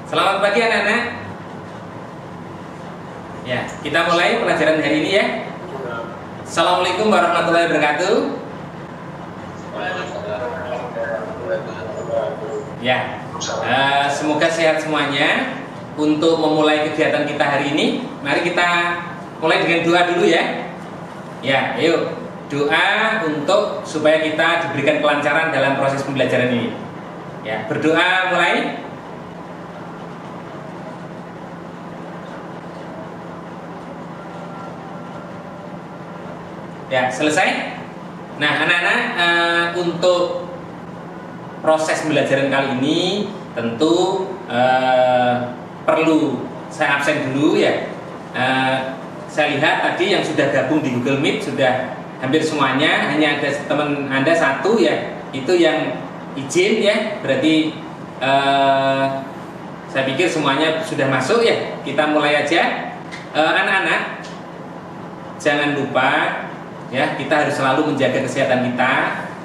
Selamat pagi anak-anak. Ya, kita mulai pelajaran hari ini ya. Assalamualaikum warahmatullahi wabarakatuh. Ya, semoga sehat semuanya. Untuk memulai kegiatan kita hari ini, mari kita mulai dengan doa dulu ya. Ya, ayo doa untuk supaya kita diberikan kelancaran dalam proses pembelajaran ini. Ya, berdoa mulai. Ya, selesai. Nah, anak-anak, untuk proses pembelajaran kali ini tentu perlu saya absen dulu ya. Saya lihat tadi yang sudah gabung di Google Meet sudah hampir semuanya, hanya ada teman Anda satu ya, itu yang izin ya. Berarti saya pikir semuanya sudah masuk ya. Kita mulai aja. Anak-anak, jangan lupa ya, kita harus selalu menjaga kesehatan kita.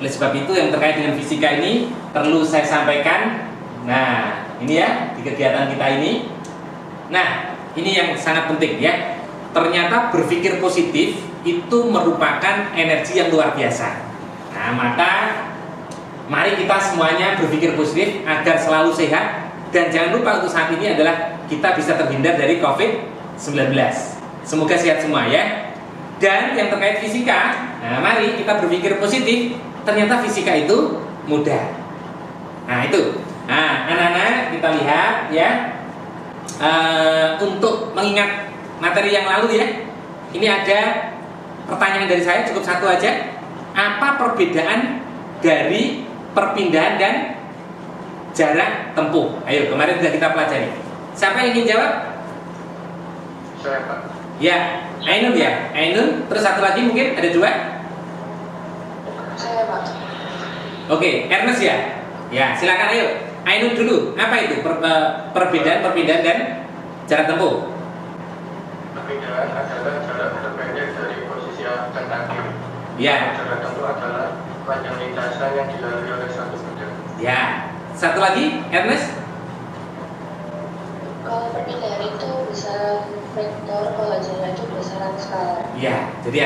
Oleh sebab itu yang terkait dengan fisika ini perlu saya sampaikan. Nah, ini ya di kegiatan kita ini. Nah, ini yang sangat penting ya. Ternyata berpikir positif itu merupakan energi yang luar biasa. Nah, maka mari kita semuanya berpikir positif agar selalu sehat. Dan jangan lupa untuk saat ini adalah kita bisa terhindar dari COVID-19. Semoga sehat semua ya. Dan yang terkait fisika, nah mari kita berpikir positif. Ternyata fisika itu mudah. Nah itu. Nah anak-anak kita lihat ya. Untuk mengingat materi yang lalu ya, ini ada pertanyaan dari saya, cukup satu aja. Apa perbedaan dari perpindahan dan jarak tempuh? Ayo, kemarin sudah kita pelajari. Siapa yang ingin jawab? Saya, Pak. Ya, Ainun ya, Ainun. Terus satu lagi mungkin ada dua. Saya, Pak. Oke, Ernest ya. Ya, silakan ayo. Ainun dulu. Apa itu perpindahan dan jarak tempuh? Perpindahan adalah jarak terpendek dari posisi A dan akhir. Ya. Jarak tempuh adalah panjang lintasan yang dilalui oleh satu benda. Ya. Satu lagi, Ernest. Kalau perpindahan itu besaran vektor, kalau jarak itu besaran skalar. Ya, jadi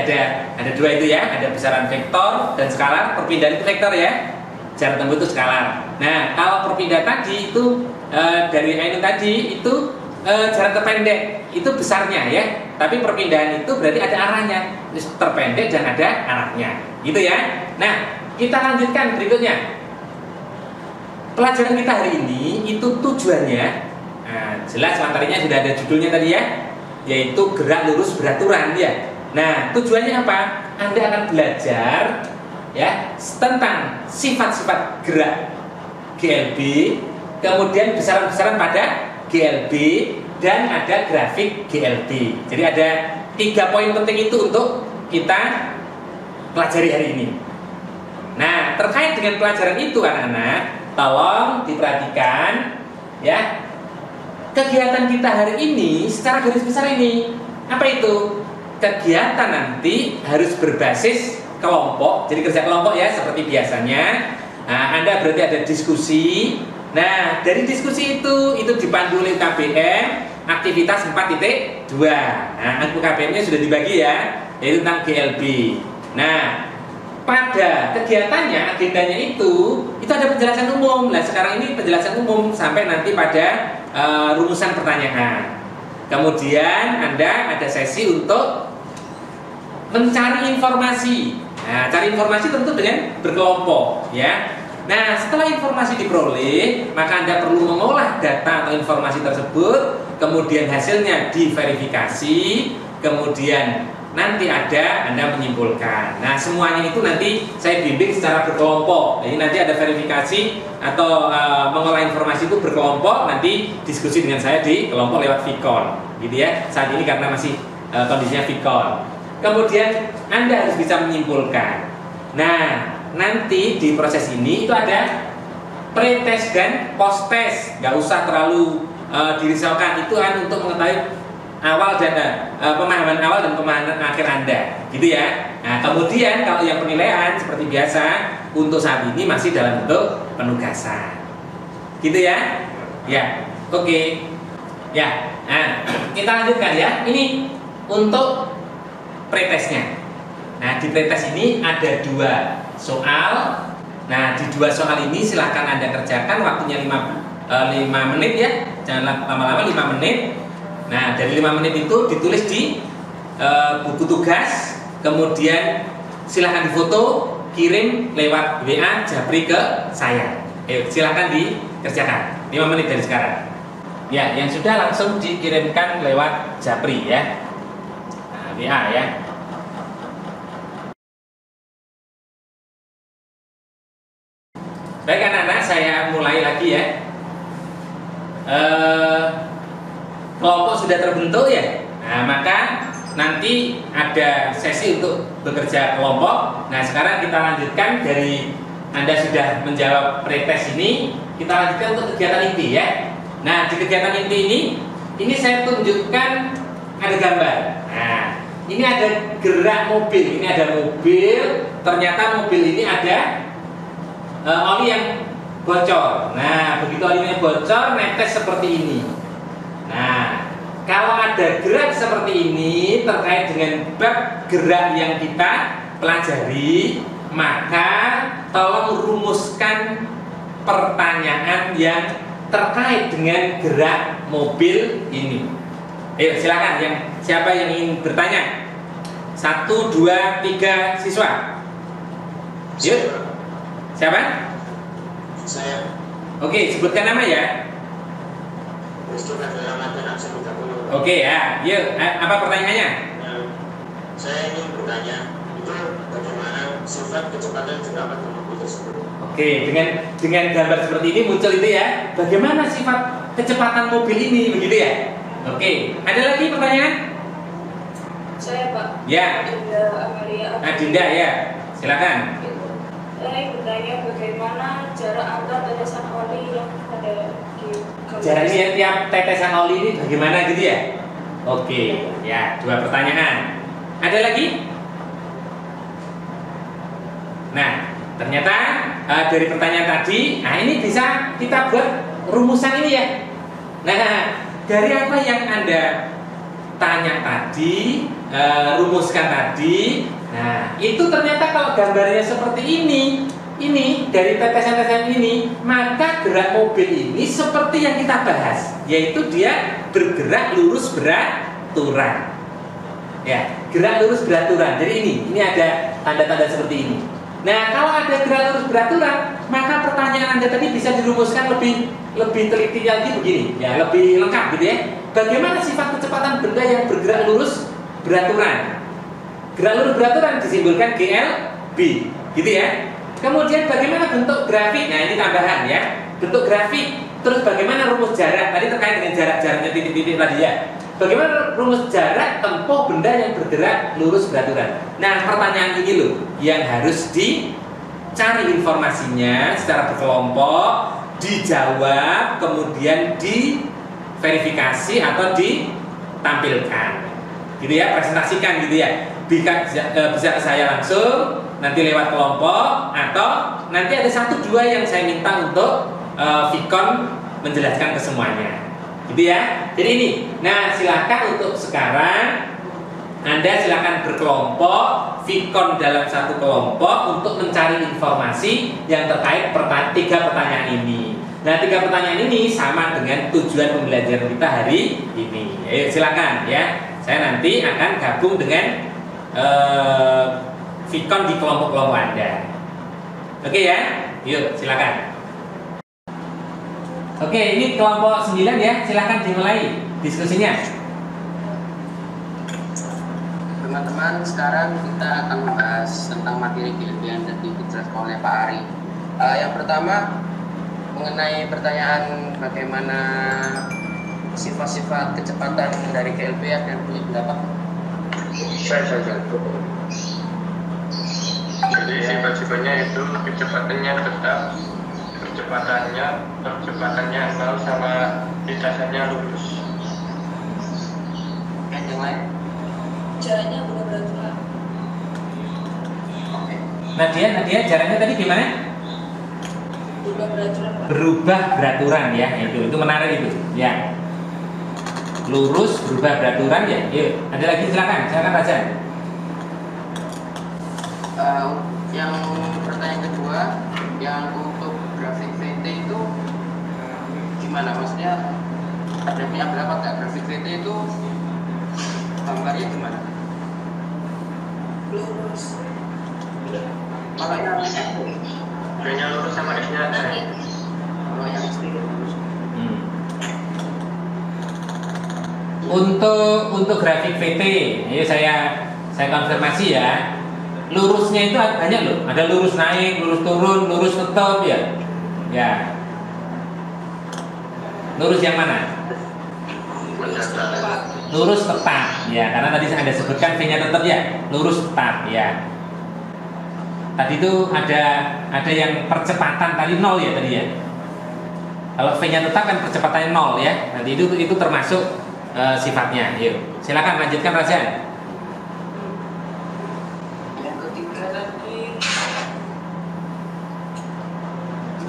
ada dua itu ya, ada besaran vektor dan skalar. Perpindahan itu vektor ya, jarak tempuh itu skalar. Nah, kalau perpindahan tadi itu dari Ainun tadi itu jarak terpendek itu besarnya ya, tapi perpindahan itu berarti ada arahnya, terpendek dan ada arahnya, gitu ya. Nah, kita lanjutkan berikutnya. Pelajaran kita hari ini itu tujuannya, nah, jelas materinya sudah ada judulnya tadi ya, yaitu gerak lurus beraturan ya. Nah, tujuannya apa? Anda akan belajar ya tentang sifat-sifat gerak GLB, kemudian besaran-besaran pada GLB, dan ada grafik GLB. Jadi ada 3 poin penting itu untuk kita pelajari hari ini. Nah, terkait dengan pelajaran itu anak-anak, tolong diperhatikan ya. Kegiatan kita hari ini secara garis besar ini apa itu? Kegiatan nanti harus berbasis kelompok. Jadi kerja kelompok ya seperti biasanya. Nah, Anda berarti ada diskusi. Nah, dari diskusi itu dipandu oleh KBM aktivitas 4.2. Nah, KBM-nya sudah dibagi ya, yaitu tentang GLB. Nah, pada kegiatannya, agendanya itu ada penjelasan umum. Nah, sekarang ini penjelasan umum sampai nanti pada rumusan pertanyaan. Kemudian Anda ada sesi untuk mencari informasi. Nah, cari informasi tentu dengan berkelompok ya. Nah, setelah informasi diperoleh, maka Anda perlu mengolah data atau informasi tersebut, kemudian hasilnya diverifikasi, kemudian nanti Anda menyimpulkan. Nah, semuanya itu nanti saya bimbing secara berkelompok. Jadi nanti ada verifikasi atau mengolah informasi itu berkelompok, nanti diskusi dengan saya di kelompok lewat Vicon, gitu ya. Saat ini karena masih kondisinya Vicon. Kemudian Anda harus bisa menyimpulkan. Nah, nanti di proses ini itu ada pre-test dan post-test. Gak usah terlalu dirisaukan, itu kan untuk mengetahui awal dan pemahaman awal dan pemahaman akhir Anda, gitu ya. Nah, kemudian kalau yang penilaian seperti biasa untuk saat ini masih dalam bentuk penugasan, gitu ya. Ya, Oke. Ya. Nah, kita lanjutkan ya. Ini untuk pretestnya. Nah, di pretest ini ada 2 soal. Nah, di 2 soal ini silahkan Anda kerjakan, waktunya 5 menit ya. Jangan lama-lama, 5 menit. Nah, dari 5 menit itu ditulis di buku tugas, kemudian silahkan difoto, kirim lewat WA Japri ke saya. Silahkan dikerjakan 5 menit dari sekarang. Ya, yang sudah langsung dikirimkan lewat Japri ya. Nah, WA ya. Baik anak-anak, saya mulai lagi ya. Kelompok sudah terbentuk ya. Nah, maka nanti ada sesi untuk bekerja kelompok. Nah, sekarang kita lanjutkan dari Anda sudah menjawab pretest ini, kita lanjutkan untuk kegiatan inti ya. Nah, di kegiatan inti ini saya tunjukkan ada gambar. Nah, ini ada gerak mobil, ini ada mobil. Ternyata mobil ini ada oli yang bocor. Nah, begitu olinya bocor, netes seperti ini. Nah, kalau ada gerak seperti ini terkait dengan bab gerak yang kita pelajari, maka tolong rumuskan pertanyaan yang terkait dengan gerak mobil ini. Ayo silakan, siapa yang ingin bertanya? 1, 2, 3 siswa. Yuk. Siapa? Saya. Oke, sebutkan nama ya. Oke ya, yuk. Apa pertanyaannya? Saya ingin bertanya, itu bagaimana sifat kecepatan gerak mobil tersebut? Oke, dengan gambar seperti ini muncul itu ya. Bagaimana sifat kecepatan mobil ini, begitu ya? Oke, ada lagi pertanyaan? Saya Pak. Ya. Dinda Amalia. Dinda ya, silakan. Saya ingin bertanya bagaimana jarak antar tetesan oli yang ada di Jaraknya ya, tiap tetesan oli ini bagaimana gitu ya? Oke, ya 2 pertanyaan. Ada lagi? Nah, ternyata dari pertanyaan tadi, nah ini bisa kita buat rumusan ini ya. Nah, dari apa yang Anda tanya tadi, rumuskan tadi, nah itu ternyata kalau gambarnya seperti ini dari tetesan-tetesan ini, maka gerak mobil ini seperti yang kita bahas, yaitu dia bergerak lurus beraturan. Ya, gerak lurus beraturan. Jadi ini ada tanda-tanda seperti ini. Nah, kalau ada gerak lurus beraturan, maka pertanyaan Anda tadi bisa dirumuskan lebih teliti lagi begini, ya, lebih lengkap gitu ya. Bagaimana sifat kecepatan benda yang bergerak lurus beraturan? Gerak lurus beraturan disimbolkan GLB, gitu ya. Kemudian bagaimana bentuk grafik? Nah, ini tambahan ya. Bentuk grafik. Terus bagaimana rumus jarak? Tadi terkait dengan jaraknya titik-titik tadi ya. Bagaimana rumus jarak tempuh benda yang bergerak lurus beraturan? Nah, pertanyaan ini loh yang harus dicari informasinya secara berkelompok, dijawab, kemudian diverifikasi atau ditampilkan. Gitu ya, presentasikan gitu ya. Bisa ke saya langsung, nanti lewat kelompok, atau nanti ada 1-2 yang saya minta untuk Vicon menjelaskan ke semuanya. Gitu ya. Jadi ini. Nah, silakan untuk sekarang Anda silakan berkelompok, Vicon dalam 1 kelompok untuk mencari informasi yang terkait 3 pertanyaan ini. Nah, 3 pertanyaan ini sama dengan tujuan pembelajaran kita hari ini. Ayo silakan ya. Saya nanti akan gabung dengan Vicon di kelompok-kelompok Anda. Oke ya? Yuk, silakan. Oke, ini kelompok 9 ya. Silakan dimulai diskusinya. Teman-teman, sekarang kita akan membahas tentang materi GLB yang tadi dijelaskan oleh Pak Ari. Yang pertama, mengenai pertanyaan bagaimana sifat-sifat kecepatan dari GLB, ada yang punya pendapat? Jadi sifat-sifatnya itu kecepatannya tetap, kecepatannya 0 sama lintasannya lurus. Yang lain? Jaraknya belum beraturan. Oke. Nadia, jaraknya tadi gimana? berubah beraturan, Pak. Berubah beraturan ya, itu menarik itu ya. Lurus berubah beraturan ya. Yuk, ada lagi silakan Rajan. Yang pertanyaan kedua, yang untuk grafik VT itu gimana? Maksudnya ada punya berapa nggak grafik VT itu gambarnya gimana? Lurus. Kalau yang Hanya lurus sama S-nya ada. kalau yang SD lurus. Untuk grafik VT, ini saya konfirmasi ya. Lurusnya itu banyak loh. Ada lurus naik, lurus turun, lurus tetap ya. Ya. Lurus yang mana? Lurus tetap ya, karena tadi saya ada sebutkan V-nya tetap ya. Lurus tetap ya. Tadi itu ada yang percepatan tadi 0 ya tadi ya. Kalau V-nya tetap kan percepatannya 0 ya. Nanti itu termasuk sifatnya. Yuk, silakan lanjutkan Rajan. Yang ketiga tadi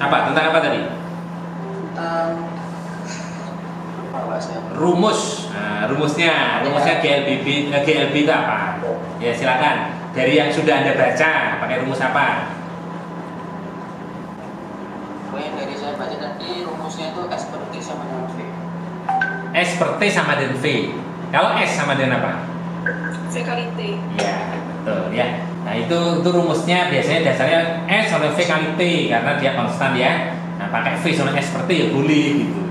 Apa? Tentang apa tadi? apa bahasanya? Rumus. Nah, rumusnya GLB itu apa? Ya silakan. Dari yang sudah Anda baca, pakai rumus apa? Yang dari saya baca tadi rumusnya itu S per T sama dengan V. S per T sama dengan V. Kalau S sama dengan apa? V kali T. Ya, betul ya. Nah itu rumusnya biasanya dasarnya S sama V kali T karena dia konstan ya. Nah pakai V sama S per T ya boleh gitu.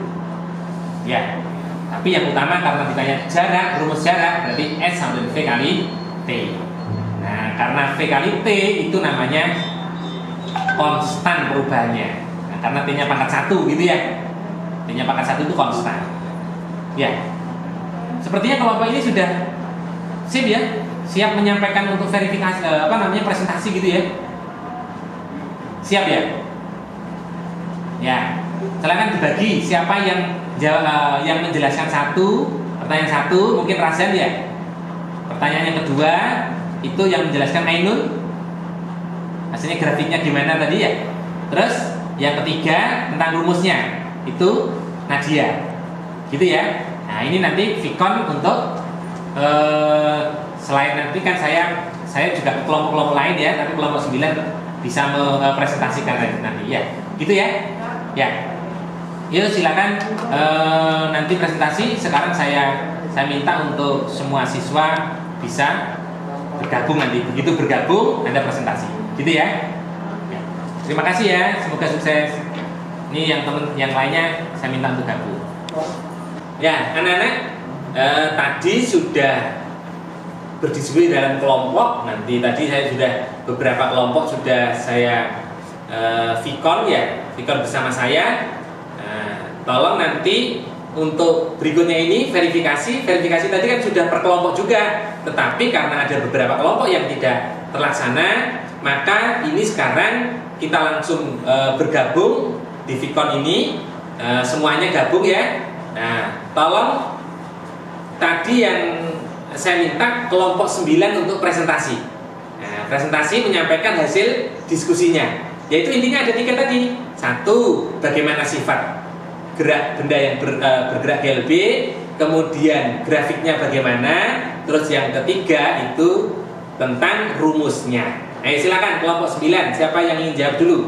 Ya. Tapi yang utama karena ditanya jarak, rumus jarak berarti S sama dengan V kali T. Nah karena V kali T itu namanya konstan perubahannya. Nah, karena T-nya pangkat 1 gitu ya. T-nya pangkat 1 itu konstan. Ya. Sepertinya kelompok ini sudah sip ya, siap menyampaikan untuk verifikasi presentasi gitu ya. Siap ya? Ya. Silakan dibagi siapa yang menjelaskan pertanyaan satu mungkin Rasan ya. Pertanyaan yang kedua itu yang menjelaskan Ainun. Hasilnya grafiknya gimana tadi ya? Terus yang ketiga tentang rumusnya itu Nadia. Gitu ya. Nah, ini nanti Vicon untuk selain nanti kan saya juga ke kelompok-kelompok lain ya, tapi kelompok 9 bisa mempresentasikan nanti ya. Gitu ya. Ya. Yuk silakan nanti presentasi. Sekarang saya minta untuk semua siswa bisa bergabung nanti. Begitu bergabung Anda presentasi. Gitu ya. Ya. Terima kasih ya. Semoga sukses. Ini yang lainnya saya minta untuk gabung. Ya, anak-anak tadi sudah berdiskusi dalam kelompok. Nanti tadi saya sudah beberapa kelompok sudah saya Vicon ya, Vicon bersama saya. Tolong nanti untuk berikutnya ini verifikasi tadi kan sudah per kelompok juga. Tetapi karena ada beberapa kelompok yang tidak terlaksana, maka ini sekarang kita langsung bergabung di Vicon ini. Semuanya gabung ya. Nah, tolong tadi yang saya minta kelompok 9 untuk presentasi. Nah, presentasi menyampaikan hasil diskusinya. Yaitu intinya ada 3 tadi. 1, bagaimana sifat gerak benda yang bergerak GLB, kemudian grafiknya bagaimana, terus yang ketiga itu tentang rumusnya. Ayo silakan kelompok 9, siapa yang ingin jawab dulu?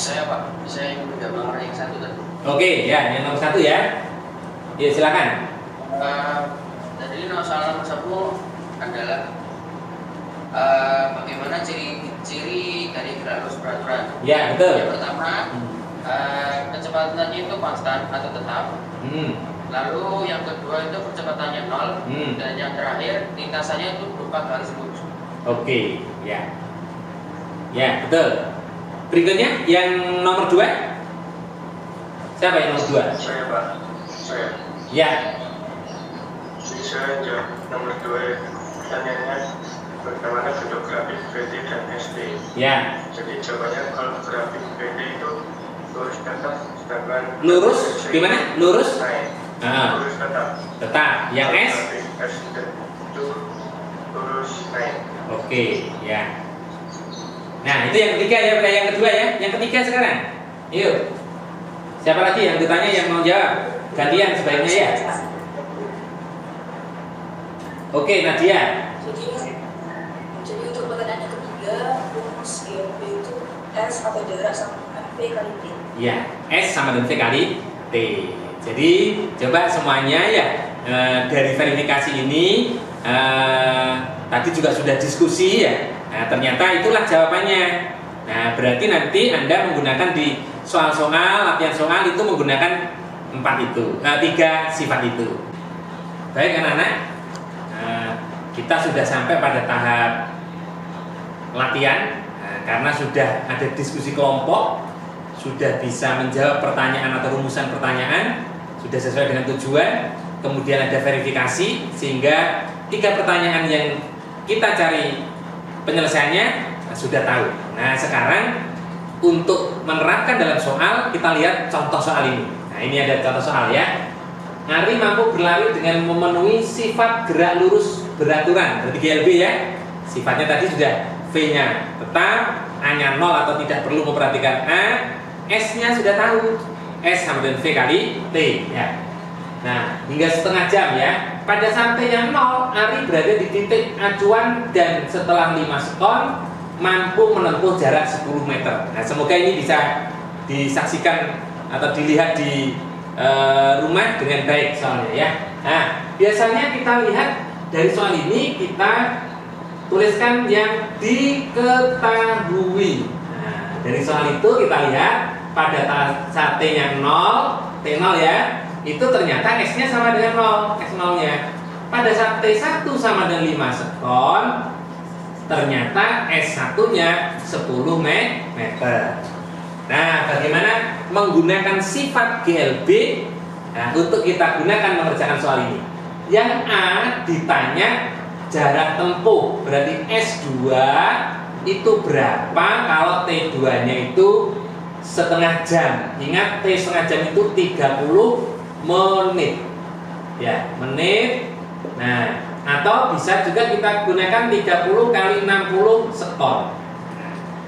Saya Pak, saya ingin menjawab yang satu tadi. Oke, ya, yang nomor 1 ya. Ya, silakan. Dari soal nomor 1 adalah bagaimana ciri-ciri dari gerak lurus beraturan. Ya, betul. Yang pertama, kecepatannya itu konstan atau tetap. Lalu yang kedua itu kecepatannya 0. Dan yang terakhir lintasannya itu berupa garis lurus. Oke, ya. Ya, betul. Berikutnya yang nomor 2. Siapa yang nomor 2? Saya Pak. Saya. Ya. Saya jawab nomor 2. Pertanyaannya bagaimana bentuk grafik VT dan SD. Ya. Jadi jawabannya kalau grafik VT itu lurus tetap, sedangkan Lurus gimana? Lurus? naik. Lurus tetap. Tetap. Yang S? Grafik SD itu lurus naik. Oke, ya. Nah, itu yang ketiga ya, udah yang kedua ya. Yang ketiga sekarang. Yuk. Siapa lagi yang bertanya yang mau jawab? Gantian sebaiknya ya. Oke, Nadia. Jadi untuk pertanyaan yang ketiga, rumus GLB itu S atau jarak sama dengan V kali T. Ya, S sama dengan V kali T. Jadi coba semuanya ya, dari verifikasi ini tadi juga sudah diskusi ya. Nah, ternyata itulah jawabannya. Nah, berarti nanti Anda menggunakan di soal-soal, latihan soal itu menggunakan 3 sifat itu. Baik anak-anak, kita sudah sampai pada tahap latihan. Karena sudah ada diskusi kelompok, sudah bisa menjawab pertanyaan atau rumusan pertanyaan, sudah sesuai dengan tujuan, kemudian ada verifikasi, sehingga 3 pertanyaan yang kita cari penyelesaiannya sudah tahu. Nah, sekarang untuk menerapkan dalam soal, kita lihat contoh soal ini. Nah, ini ada contoh soal ya. Ari mampu berlari dengan memenuhi sifat gerak lurus beraturan, berarti GLB ya. Sifatnya tadi sudah V-nya tetap, A-nya 0 atau tidak perlu memperhatikan A, S-nya sudah tahu, S sama dengan V kali T ya. Nah, hingga setengah jam ya. Pada saat T-nya 0, Ari berada di titik acuan dan setelah 5 sekon mampu menempuh jarak 10 meter. Nah, semoga ini bisa disaksikan atau dilihat di rumah dengan baik soalnya ya. Nah, biasanya kita lihat dari soal ini kita tuliskan yang diketahui. Nah, dari soal itu kita lihat pada saat T-nya 0, T0 ya, itu ternyata S-nya sama dengan 0, S0-nya. Pada saat T1 sama dengan 5 sekon, ternyata S1-nya 10 meter. Nah, bagaimana menggunakan sifat GLB untuk kita gunakan mengerjakan soal ini? Yang A ditanya jarak tempuh, berarti S2 itu berapa kalau T2-nya itu setengah jam. Ingat T setengah jam itu 30 menit. Ya, menit. Nah, atau bisa juga kita gunakan 30 kali 60 sekon.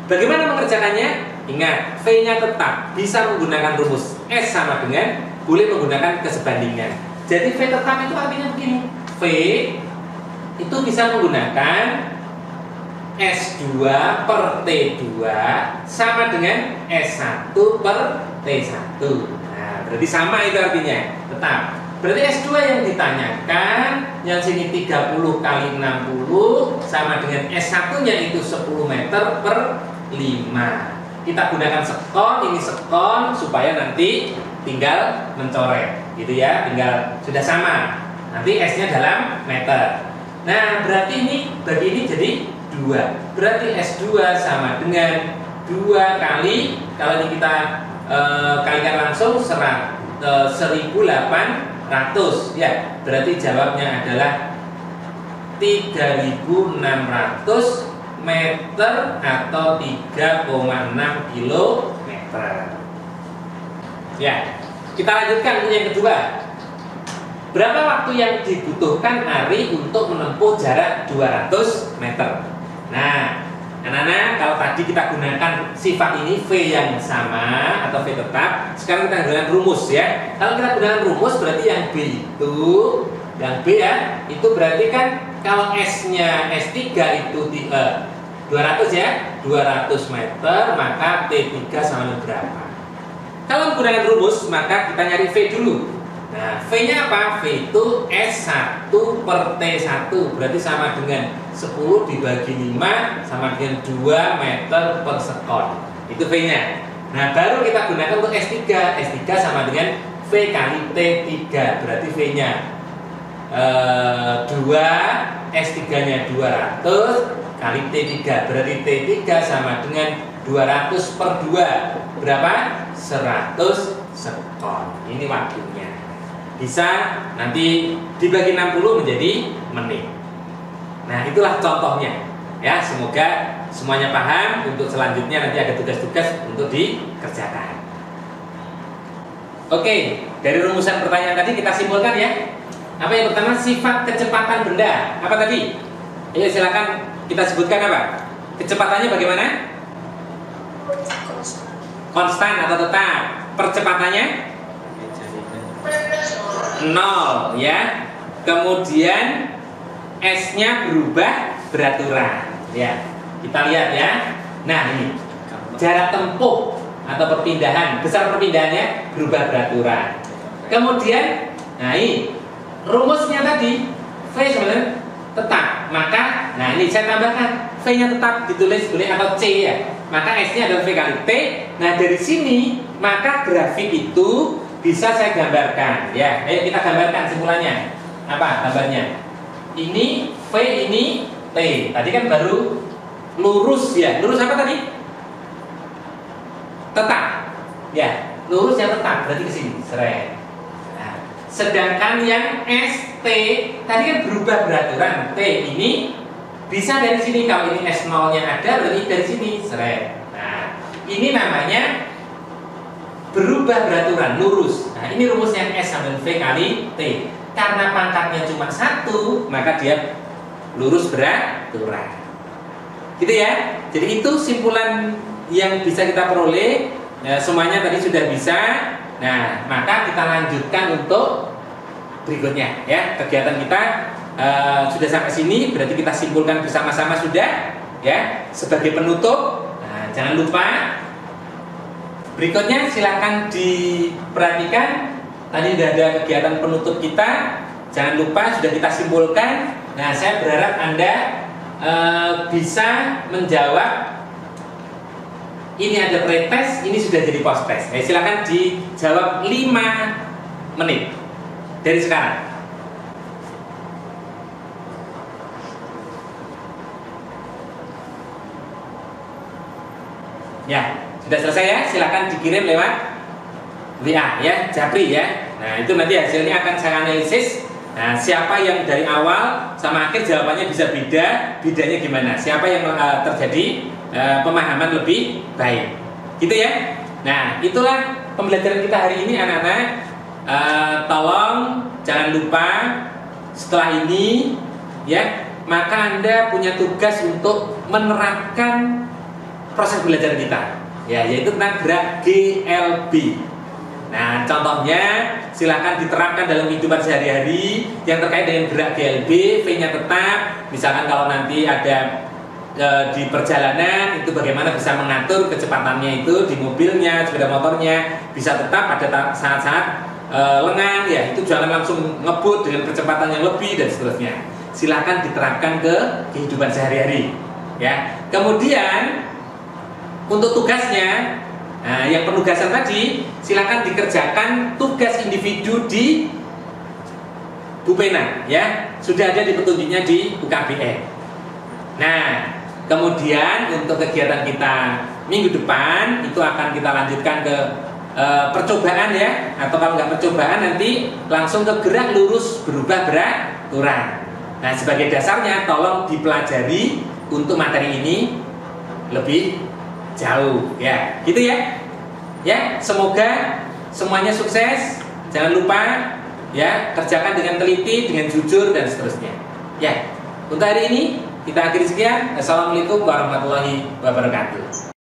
Bagaimana mengerjakannya? Ingat, V-nya tetap bisa menggunakan rumus S sama dengan, boleh menggunakan kesebandingan. Jadi V tetap itu artinya begini, V itu bisa menggunakan S2 per T2 sama dengan S1 per T1. Nah, berarti sama itu artinya, tetap. Berarti S2 yang ditanyakan, yang sini 30 kali 60 sama dengan S1-nya itu 10 meter per 5. Kita gunakan sekon, ini sekon supaya nanti tinggal mencoret, gitu ya, tinggal sudah sama. Nanti S-nya dalam meter. Nah, berarti ini bagi ini jadi 2. Berarti S2 sama dengan 2 kali, kalau ini kita kalikan langsung 1.800 ya. Berarti jawabnya adalah 3.600 meter atau 3,6 kilometer. Ya, kita lanjutkan ke yang kedua. Berapa waktu yang dibutuhkan Ari untuk menempuh jarak 200 meter? Nah, anak-anak, kalau tadi kita gunakan sifat ini V yang sama atau V tetap, sekarang kita gunakan rumus ya. Kalau kita gunakan rumus berarti yang B itu, yang B ya, itu berarti kan kalau S-nya S3 itu 200 ya, 200 meter, maka T3 sama dengan berapa? Kalau menggunakan rumus, maka kita nyari V dulu. Nah, V-nya apa? V itu S1 per T1, berarti sama dengan 10 dibagi 5 sama dengan 2 meter per sekon. Itu V-nya. Nah, baru kita gunakan untuk S3. S3 sama dengan V kali T3, berarti V-nya 2, S3-nya 200 kali T3, berarti T3 sama dengan 200 per 2 berapa? 100 sekon. Ini waktunya. Bisa nanti dibagi 60 menjadi menit. Nah, itulah contohnya. Ya, semoga semuanya paham. Untuk selanjutnya nanti ada tugas-tugas untuk dikerjakan. Oke, dari rumusan pertanyaan tadi kita simpulkan ya. Apa yang pertama? Sifat kecepatan benda. Apa tadi? Ayo silakan kita sebutkan apa? Kecepatannya bagaimana? Konstan atau tetap. Percepatannya 0 ya. Kemudian S-nya berubah beraturan ya. Kita lihat ya. Nah, ini jarak tempuh atau perpindahan, besar perpindahannya berubah beraturan. Kemudian, nah ini rumusnya tadi V sebenarnya tetap. Maka, nah ini saya tambahkan V-nya tetap ditulis boleh atau C ya. Maka S-nya adalah V kali T. Nah dari sini maka grafik itu bisa saya gambarkan ya. Ayo kita gambarkan simpulannya. Apa gambarnya? Ini V, ini T. Tadi kan baru lurus ya. Lurus apa tadi? Tetap. Ya, lurus yang tetap berarti ke sini. Seret. Nah, sedangkan yang ST tadi kan berubah beraturan. T ini bisa dari sini. Kalau ini S0-nya ada berarti dari sini. Seret. Nah, ini namanya berubah beraturan, lurus. Nah, ini rumusnya S sampai V kali T. Karena pangkatnya cuma 1, maka dia lurus beraturan. Gitu ya. Jadi itu simpulan yang bisa kita peroleh. Nah, semuanya tadi sudah bisa. Nah, maka kita lanjutkan untuk berikutnya ya. Kegiatan kita sudah sampai sini, berarti kita simpulkan bersama-sama sudah ya. Sebagai penutup, nah, jangan lupa berikutnya silakan diperhatikan. Tadi sudah ada kegiatan penutup kita. Jangan lupa sudah kita simpulkan. Nah, saya berharap Anda bisa menjawab. Ini ada pretest, ini sudah jadi post test. Silakan dijawab 5 menit dari sekarang. Ya, sudah selesai ya. Silakan dikirim lewat WA ya, Japri ya. Nah, itu nanti hasilnya akan saya analisis. Nah, siapa yang dari awal sama akhir jawabannya bisa beda, bedanya gimana? Siapa yang terjadi pemahaman lebih baik, gitu ya. Nah, itulah pembelajaran kita hari ini anak-anak. Tolong jangan lupa setelah ini ya, maka Anda punya tugas untuk menerapkan proses belajar kita ya, yaitu tentang gerak GLB. Nah, contohnya silakan diterapkan dalam kehidupan sehari-hari yang terkait dengan gerak GLB. V-nya tetap. Misalkan kalau nanti ada di perjalanan itu bagaimana bisa mengatur kecepatannya itu di mobilnya, sepeda motornya bisa tetap pada saat-saat lengang ya, itu jangan langsung ngebut dengan kecepatan yang lebih dan seterusnya. Silakan diterapkan ke kehidupan sehari-hari ya. Kemudian untuk tugasnya, nah, yang penugasan tadi silakan dikerjakan tugas individu di Bupena ya. Sudah ada di petunjuknya di UKBN. Nah, kemudian untuk kegiatan kita minggu depan itu akan kita lanjutkan ke percobaan ya, atau kalau nggak percobaan nanti langsung ke gerak lurus berubah beraturan. Nah, sebagai dasarnya tolong dipelajari untuk materi ini lebih jauh ya, gitu ya. Ya, semoga semuanya sukses. Jangan lupa ya, kerjakan dengan teliti, dengan jujur dan seterusnya. Ya, untuk hari ini kita akhiri sekian. Assalamualaikum warahmatullahi wabarakatuh.